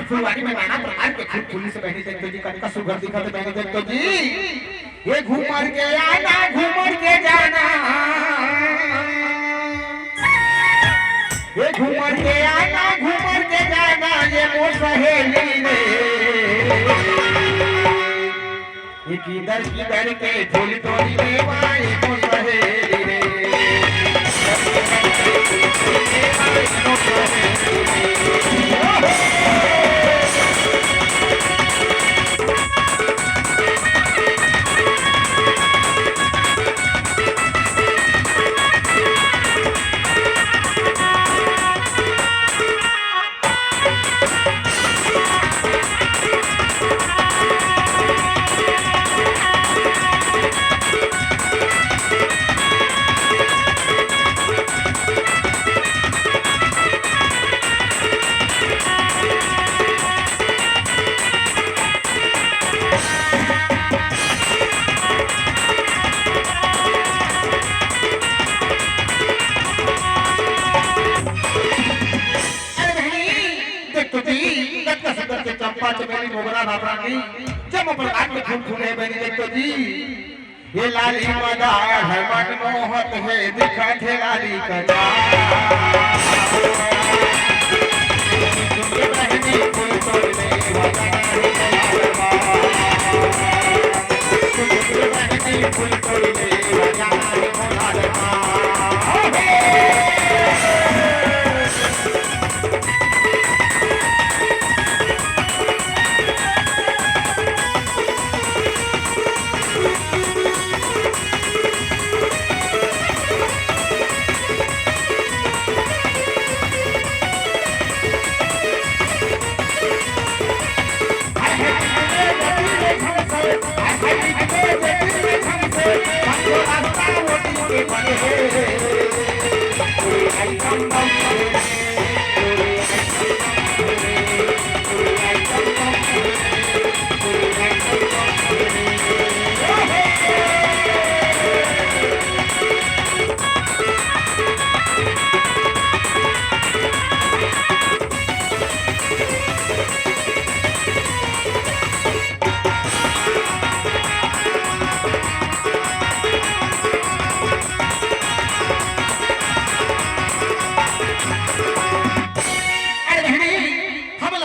फुलवारी में नाना प्रकार के फूल फूली से बहनी देखतो जी कनका सुगंध दिखत बहनी देखतो जी ये घूमर के आना घूमर के जाना ये घूमर के आना घूमर के जाना ये मोर सहेली रे ये किधर के फूल तोड़ी लेवा ये मोर सहेली रे चंपा चमेली मोगरा रातरानी जब प्रकार के फूल फूले बनी देखतो जी ये लाली मदा है मन मोहत है दिखा थे लाली कजा बहनी फूल तोड़ने बहनी फूल तोड़ने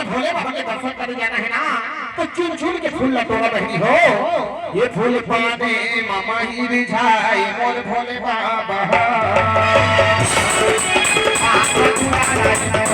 जाना है ना तो चुन चुन के फूल लटोरा बहनी हो ये फूल पाने मामा ही रिझाई मोर भोले बाबा आप